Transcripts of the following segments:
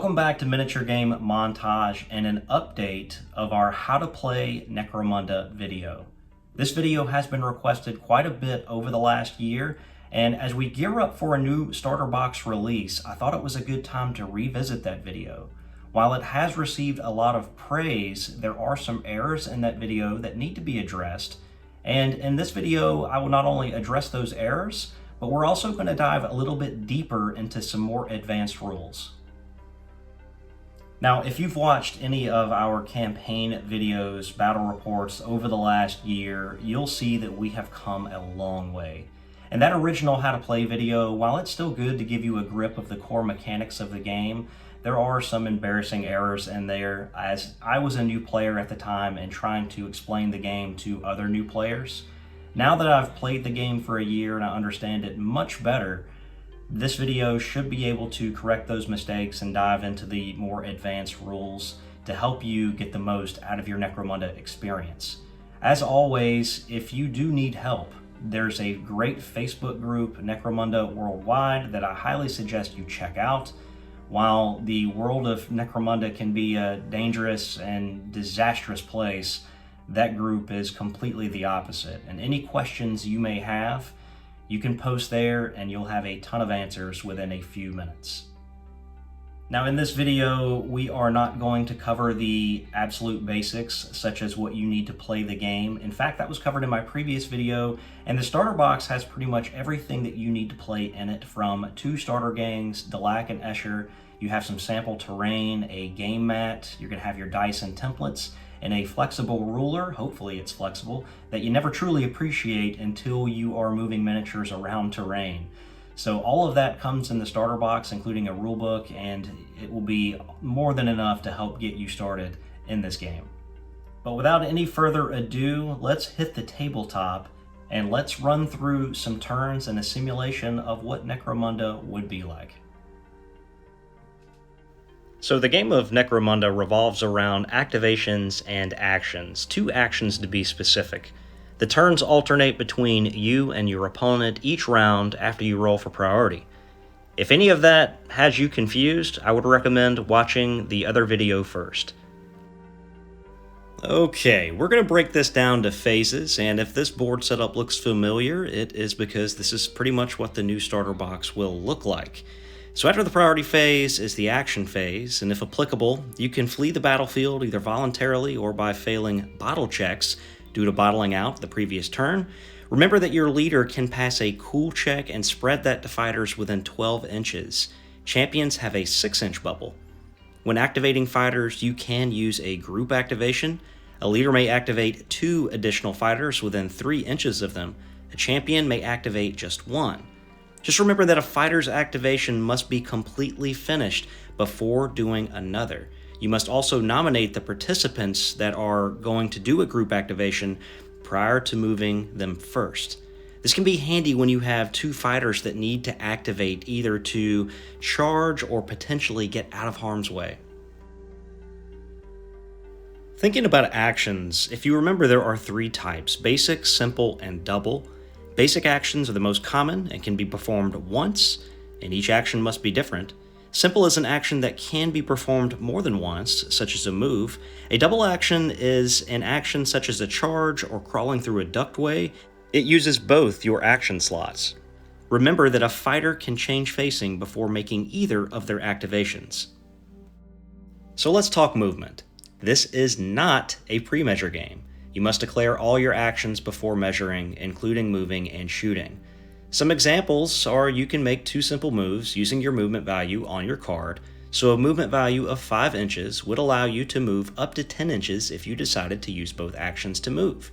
Welcome back to Miniature Game Montage and an update of our How to Play Necromunda video. This video has been requested quite a bit over the last year, and as we gear up for a new starter box release, I thought it was a good time to revisit that video. While it has received a lot of praise, there are some errors in that video that need to be addressed, and in this video I will not only address those errors, but we're also going to dive a little bit deeper into some more advanced rules. Now, if you've watched any of our campaign videos, battle reports over the last year, you'll see that we have come a long way. And that original How to Play video, while it's still good to give you a grip of the core mechanics of the game, there are some embarrassing errors in there, as I was a new player at the time and trying to explain the game to other new players. Now that I've played the game for a year and I understand it much better, this video should be able to correct those mistakes and dive into the more advanced rules to help you get the most out of your Necromunda experience. As always, if you do need help, there's a great Facebook group, Necromunda Worldwide, that I highly suggest you check out. While the world of Necromunda can be a dangerous and disastrous place, that group is completely the opposite. And any questions you may have, you can post there and you'll have a ton of answers within a few minutes. Now in this video, we are not going to cover the absolute basics, such as what you need to play the game. In fact, that was covered in my previous video, and the starter box has pretty much everything that you need to play in it, from 2 starter gangs, Delac and Escher. You have some sample terrain, a game mat, you're gonna have your dice and templates, and a flexible ruler, hopefully it's flexible, that you never truly appreciate until you are moving miniatures around terrain. So all of that comes in the starter box, including a rule book, and it will be more than enough to help get you started in this game. But without any further ado, let's hit the tabletop and let's run through some turns and a simulation of what Necromunda would be like. So the game of Necromunda revolves around activations and actions, 2 actions to be specific. The turns alternate between you and your opponent each round after you roll for priority. If any of that has you confused, I would recommend watching the other video first. Okay, we're going to break this down to phases, and if this board setup looks familiar, it is because this is pretty much what the new starter box will look like. So after the priority phase is the action phase, and if applicable, you can flee the battlefield either voluntarily or by failing bottle checks due to bottling out the previous turn. Remember that your leader can pass a cool check and spread that to fighters within 12 inches. Champions have a 6-inch bubble. When activating fighters, you can use a group activation. A leader may activate 2 additional fighters within 3 inches of them. A champion may activate just 1. Just remember that a fighter's activation must be completely finished before doing another. You must also nominate the participants that are going to do a group activation prior to moving them first. This can be handy when you have 2 fighters that need to activate either to charge or potentially get out of harm's way. Thinking about actions, if you remember, there are 3 types: basic, simple, and double. Basic actions are the most common and can be performed once, and each action must be different. Simple is an action that can be performed more than once, such as a move. A double action is an action such as a charge or crawling through a ductway. It uses both your action slots. Remember that a fighter can change facing before making either of their activations. So let's talk movement. This is not a pre-measure game. You must declare all your actions before measuring, including moving and shooting. Some examples are you can make 2 simple moves using your movement value on your card, so a movement value of 5 inches would allow you to move up to 10 inches if you decided to use both actions to move.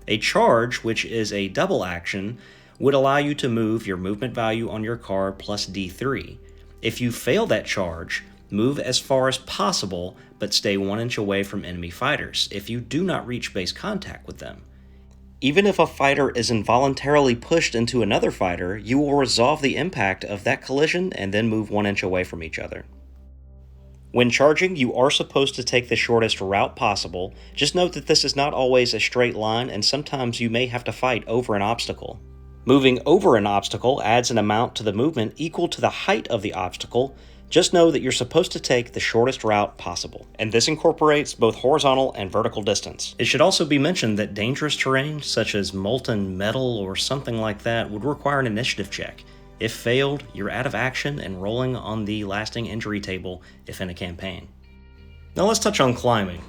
A charge, which is a double action, would allow you to move your movement value on your card plus D3. If you fail that charge, move as far as possible, but stay 1 inch away from enemy fighters if you do not reach base contact with them. Even if a fighter is involuntarily pushed into another fighter, you will resolve the impact of that collision and then move 1 inch away from each other. When charging, you are supposed to take the shortest route possible. Just note that this is not always a straight line, and sometimes you may have to fight over an obstacle. Moving over an obstacle adds an amount to the movement equal to the height of the obstacle, Just know that you're supposed to take the shortest route possible, and this incorporates both horizontal and vertical distance. It should also be mentioned that dangerous terrain, such as molten metal or something like that, would require an initiative check. If failed, you're out of action and rolling on the lasting injury table if in a campaign. Now let's touch on climbing.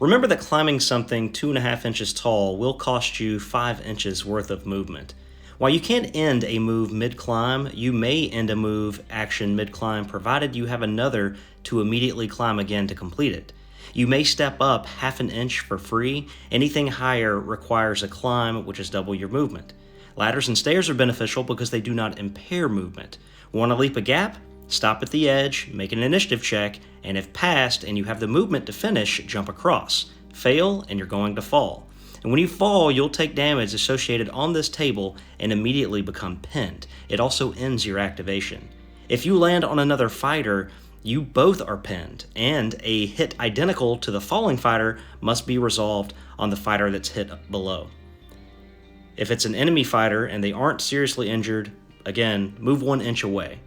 Remember that climbing something 2.5 inches tall will cost you 5 inches worth of movement. While you can't end a move mid-climb, you may end a move action mid-climb provided you have another to immediately climb again to complete it. You may step up 1/2 inch for free. Anything higher requires a climb, which is double your movement. Ladders and stairs are beneficial because they do not impair movement. Want to leap a gap? Stop at the edge, make an initiative check, and if passed and you have the movement to finish, jump across. Fail, and you're going to fall. And when you fall, you'll take damage associated on this table and immediately become pinned. It also ends your activation. If you land on another fighter, you both are pinned, and a hit identical to the falling fighter must be resolved on the fighter that's hit below. If it's an enemy fighter and they aren't seriously injured, again, move 1 inch away.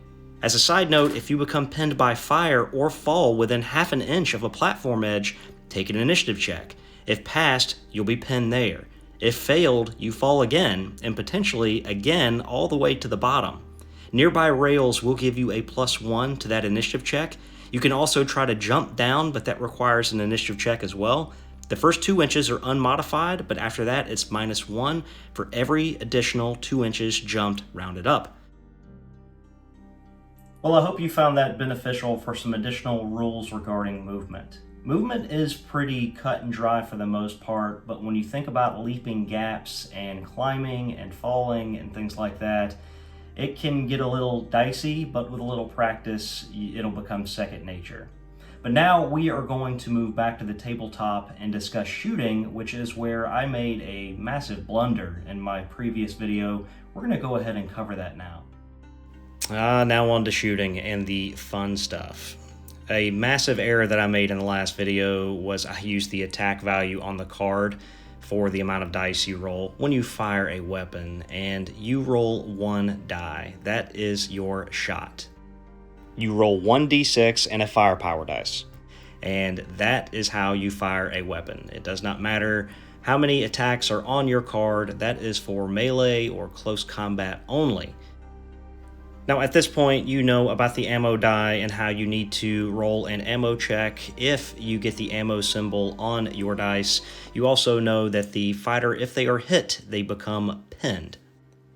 As a side note, if you become pinned by fire or fall within 1/2 inch of a platform edge, take an initiative check. If passed, you'll be pinned there. If failed, you fall again, and potentially again all the way to the bottom. Nearby rails will give you a +1 to that initiative check. You can also try to jump down, but that requires an initiative check as well. The first 2 inches are unmodified, but after that it's -1 for every additional 2 inches jumped rounded up. Well, I hope you found that beneficial for some additional rules regarding movement. Movement is pretty cut and dry for the most part, but when you think about leaping gaps and climbing and falling and things like that, it can get a little dicey, but with a little practice, it'll become second nature. But now we are going to move back to the tabletop and discuss shooting, which is where I made a massive blunder in my previous video. We're going to go ahead and cover that now. Now on to shooting and the fun stuff. A massive error that I made in the last video was I used the attack value on the card for the amount of dice you roll when you fire a weapon, and you roll 1 die. That is your shot. You roll 1d6 and a firepower dice, and that is how you fire a weapon. It does not matter how many attacks are on your card. That is for melee or close combat only. Now at this point, you know about the ammo die and how you need to roll an ammo check if you get the ammo symbol on your dice. You also know that the fighter, if they are hit, they become pinned.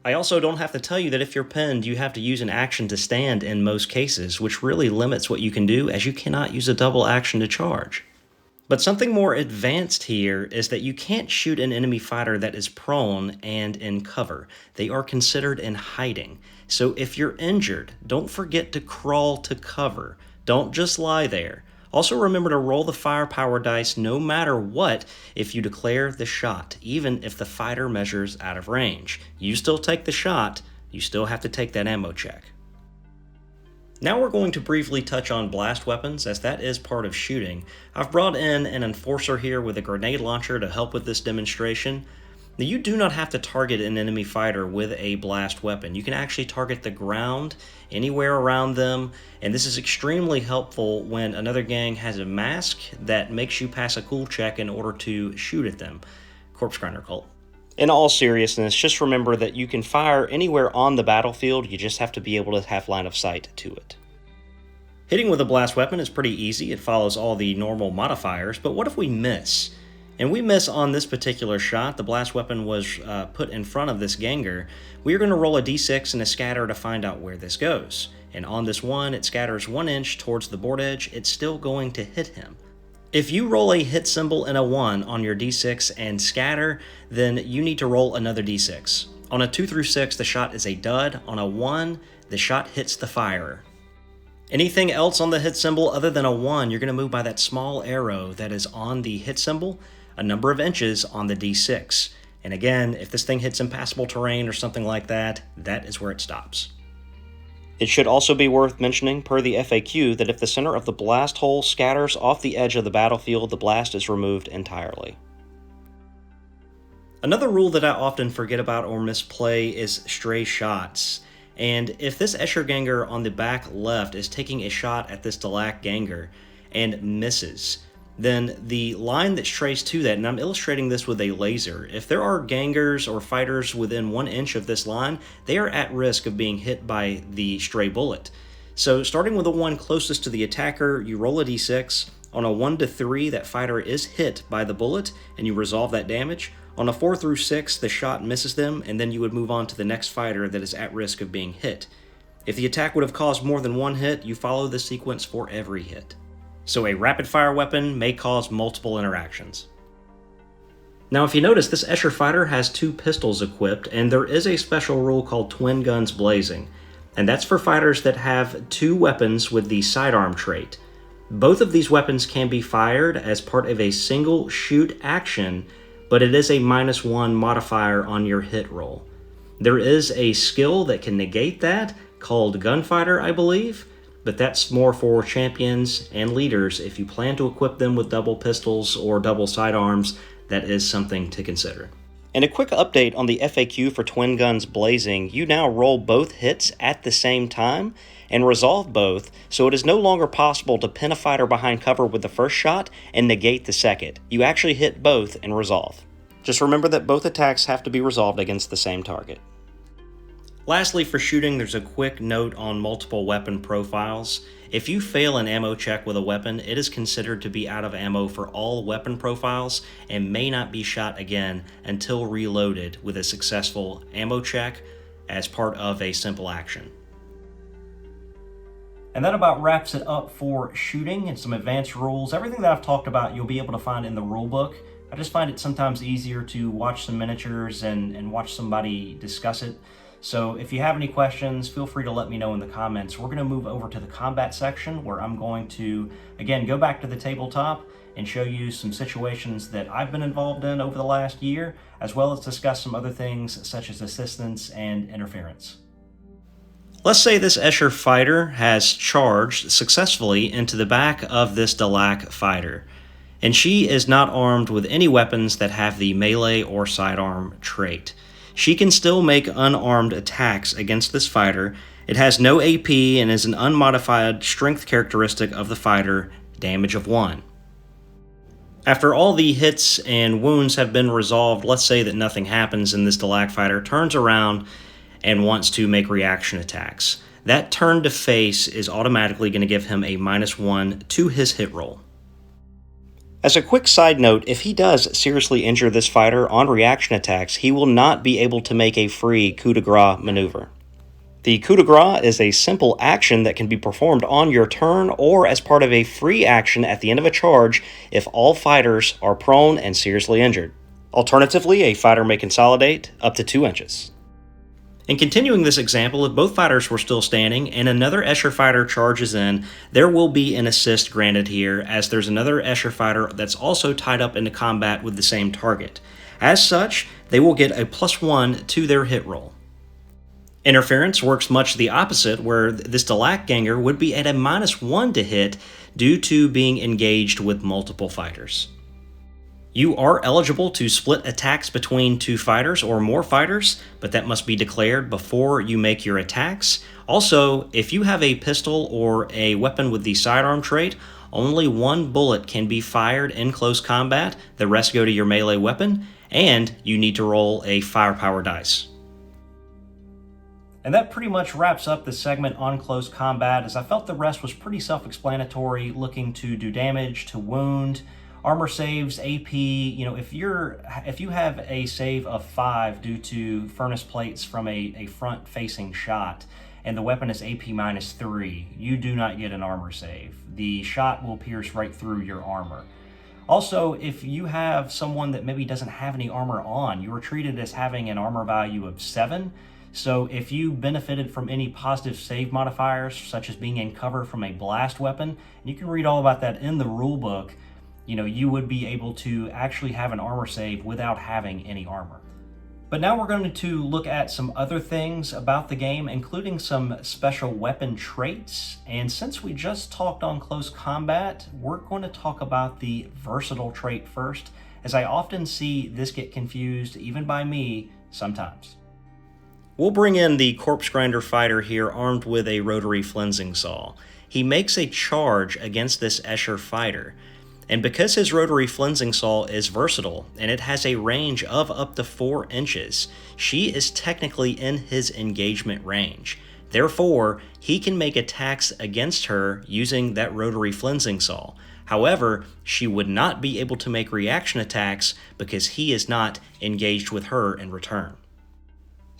I also don't have to tell you that if you're pinned, you have to use an action to stand in most cases, which really limits what you can do, as you cannot use a double action to charge. But something more advanced here is that you can't shoot an enemy fighter that is prone and in cover. They are considered in hiding. So if you're injured, don't forget to crawl to cover. Don't just lie there. Also remember to roll the firepower dice no matter what if you declare the shot, even if the fighter measures out of range. You still take the shot, you still have to take that ammo check. Now we're going to briefly touch on blast weapons, as that is part of shooting. I've brought in an enforcer here with a grenade launcher to help with this demonstration. Now, you do not have to target an enemy fighter with a blast weapon. You can actually target the ground, anywhere around them, and this is extremely helpful when another gang has a mask that makes you pass a cool check in order to shoot at them. Corpse Grinder Cult. In all seriousness, just remember that you can fire anywhere on the battlefield, you just have to be able to have line of sight to it. Hitting with a blast weapon is pretty easy, it follows all the normal modifiers, but what if we miss? And we miss on this particular shot. The blast weapon was put in front of this ganger. We're going to roll a d6 and a scatter to find out where this goes. And on this one, it scatters 1 inch towards the board edge. It's still going to hit him. If you roll a hit symbol and a 1 on your d6 and scatter, then you need to roll another d6. On a 2 through 6, the shot is a dud. On a 1, the shot hits the firer. Anything else on the hit symbol other than a 1, you're going to move by that small arrow that is on the hit symbol a number of inches on the d6. And again, if this thing hits impassable terrain or something like that, that is where it stops. It should also be worth mentioning, per the FAQ, that if the center of the blast hole scatters off the edge of the battlefield, the blast is removed entirely. Another rule that I often forget about or misplay is stray shots. And if this Escher Ganger on the back left is taking a shot at this Delac Ganger and misses, then the line that's traced to that, and I'm illustrating this with a laser, if there are Gangers or fighters within 1 inch of this line, they are at risk of being hit by the stray bullet. So starting with the one closest to the attacker, you roll a d6. On a 1 to 3, that fighter is hit by the bullet, and you resolve that damage. On a 4 through 6, the shot misses them, and then you would move on to the next fighter that is at risk of being hit. If the attack would have caused more than 1 hit, you follow the sequence for every hit. So a rapid-fire weapon may cause multiple interactions. Now if you notice, this Escher fighter has 2 pistols equipped, and there is a special rule called twin guns blazing, and that's for fighters that have 2 weapons with the sidearm trait. Both of these weapons can be fired as part of a single shoot action, but it is a -1 modifier on your hit roll. There is a skill that can negate that, called Gunfighter, I believe, but that's more for champions and leaders. If you plan to equip them with double pistols or double sidearms, that is something to consider. And a quick update on the FAQ for Twin Guns Blazing, you now roll both hits at the same time and resolve both, so it is no longer possible to pin a fighter behind cover with the first shot and negate the second. You actually hit both and resolve. Just remember that both attacks have to be resolved against the same target. Lastly, for shooting, there's a quick note on multiple weapon profiles. If you fail an ammo check with a weapon, it is considered to be out of ammo for all weapon profiles and may not be shot again until reloaded with a successful ammo check as part of a simple action. And that about wraps it up for shooting and some advanced rules. Everything that I've talked about you'll be able to find in the rulebook. I just find it sometimes easier to watch some miniatures and watch somebody discuss it. So if you have any questions, feel free to let me know in the comments. We're going to move over to the combat section where I'm going to, again, go back to the tabletop and show you some situations that I've been involved in over the last year, as well as discuss some other things such as assistance and interference. Let's say this Escher fighter has charged successfully into the back of this Delac fighter, and she is not armed with any weapons that have the melee or sidearm trait. She can still make unarmed attacks against this fighter. It has no AP and is an unmodified strength characteristic of the fighter, damage of 1. After all the hits and wounds have been resolved, let's say that nothing happens and this Delac fighter turns around and wants to make reaction attacks. That turn to face is automatically going to give him a -1 to his hit roll. As a quick side note, if he does seriously injure this fighter on reaction attacks, he will not be able to make a free coup de grace maneuver. The coup de grace is a simple action that can be performed on your turn or as part of a free action at the end of a charge if all fighters are prone and seriously injured. Alternatively, a fighter may consolidate up to 2 inches. In continuing this example, if both fighters were still standing and another Escher fighter charges in, there will be an assist granted here, as there's another Escher fighter that's also tied up into combat with the same target. As such, they will get a +1 to their hit roll. Interference works much the opposite, where this Delac Ganger would be at a -1 to hit due to being engaged with multiple fighters. You are eligible to split attacks between 2 fighters or more fighters, but that must be declared before you make your attacks. Also, if you have a pistol or a weapon with the sidearm trait, only 1 bullet can be fired in close combat, the rest go to your melee weapon, and you need to roll a firepower dice. And that pretty much wraps up the segment on close combat, as I felt the rest was pretty self-explanatory, looking to do damage, to wound, armor saves, AP. If you have a save of 5 due to furnace plates from a front-facing shot, and the weapon is AP -3, you do not get an armor save. The shot will pierce right through your armor. Also, if you have someone that maybe doesn't have any armor on, you are treated as having an armor value of 7. So if you benefited from any positive save modifiers, such as being in cover from a blast weapon, and you can read all about that in the rulebook, you would be able to actually have an armor save without having any armor. But now we're going to look at some other things about the game, including some special weapon traits. And since we just talked on close combat, we're going to talk about the versatile trait first, as I often see this get confused, even by me, sometimes. We'll bring in the Corpse Grinder fighter here armed with a rotary flensing saw. He makes a charge against this Escher fighter. And because his rotary flensing saw is versatile and it has a range of up to 4 inches, she is technically in his engagement range. Therefore, he can make attacks against her using that rotary flensing saw. However, she would not be able to make reaction attacks because he is not engaged with her in return.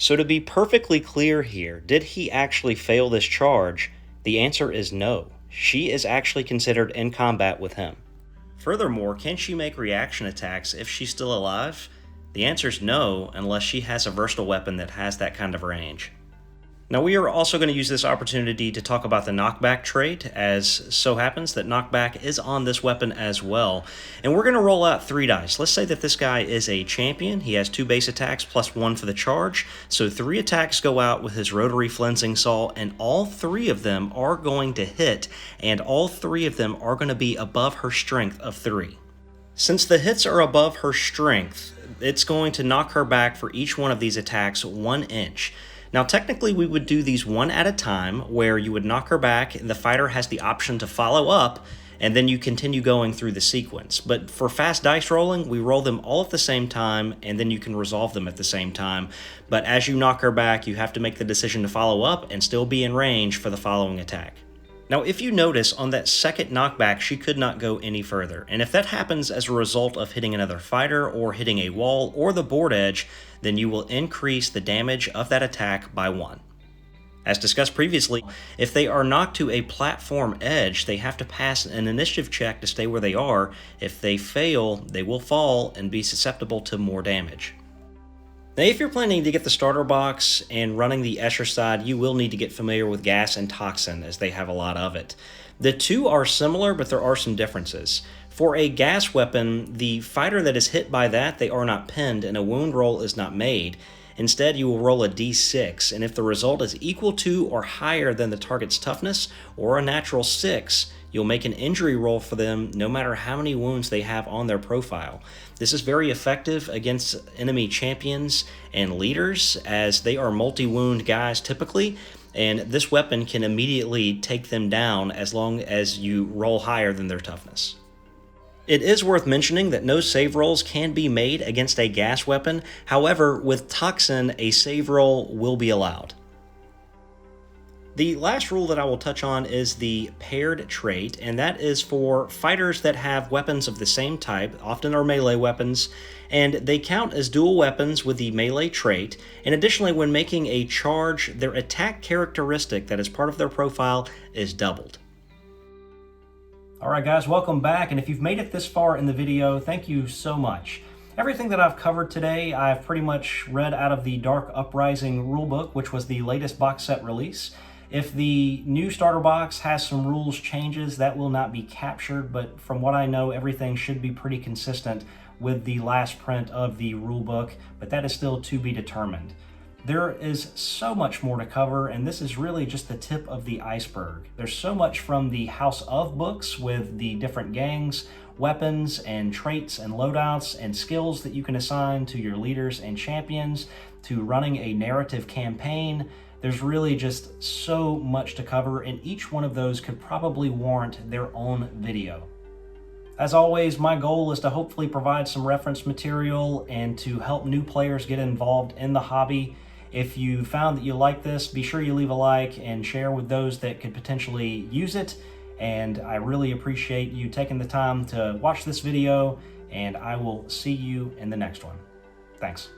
So to be perfectly clear here, did he actually fail this charge? The answer is no. She is actually considered in combat with him. Furthermore, can she make reaction attacks if she's still alive? The answer is no, unless she has a versatile weapon that has that kind of range. Now we are also going to use this opportunity to talk about the knockback trait, as so happens that knockback is on this weapon as well. And we're going to roll out 3 dice. Let's say that this guy is a champion. He has 2 base attacks plus 1 for the charge. So 3 attacks go out with his rotary flensing saw, and all 3 of them are going to hit, and all 3 of them are going to be above her strength of 3. Since the hits are above her strength, it's going to knock her back for each one of these attacks 1 inch. Now technically we would do these one at a time, where you would knock her back and the fighter has the option to follow up, and then you continue going through the sequence. But for fast dice rolling, we roll them all at the same time, and then you can resolve them at the same time. But as you knock her back, you have to make the decision to follow up and still be in range for the following attack. Now, if you notice, on that second knockback, she could not go any further. And if that happens as a result of hitting another fighter or hitting a wall or the board edge, then you will increase the damage of that attack by 1. As discussed previously, if they are knocked to a platform edge, they have to pass an initiative check to stay where they are. If they fail, they will fall and be susceptible to more damage. Now, if you're planning to get the starter box and running the Escher side, you will need to get familiar with gas and toxin, as they have a lot of it. The two are similar, but there are some differences. For a gas weapon, the fighter that is hit by that, they are not pinned, and a wound roll is not made. Instead, you will roll a d6, and if the result is equal to or higher than the target's toughness, or a natural 6, you'll make an injury roll for them no matter how many wounds they have on their profile. This is very effective against enemy champions and leaders, as they are multi-wound guys typically, and this weapon can immediately take them down as long as you roll higher than their toughness. It is worth mentioning that no save rolls can be made against a gas weapon. However, with toxin, a save roll will be allowed. The last rule that I will touch on is the paired trait, and that is for fighters that have weapons of the same type, often are melee weapons, and they count as dual weapons with the melee trait, and additionally when making a charge, their attack characteristic that is part of their profile is doubled. Alright guys, welcome back, and if you've made it this far in the video, thank you so much. Everything that I've covered today, I've pretty much read out of the Dark Uprising rulebook, which was the latest box set release. If the new starter box has some rules changes, that will not be captured, but from what I know, everything should be pretty consistent with the last print of the rulebook, but that is still to be determined. There is so much more to cover, and this is really just the tip of the iceberg. There's so much from the House of books with the different gangs, weapons, and traits and loadouts and skills that you can assign to your leaders and champions, to running a narrative campaign. There's really just so much to cover, and each one of those could probably warrant their own video. As always, my goal is to hopefully provide some reference material and to help new players get involved in the hobby. If you found that you like this, be sure you leave a like and share with those that could potentially use it. And I really appreciate you taking the time to watch this video, and I will see you in the next one. Thanks.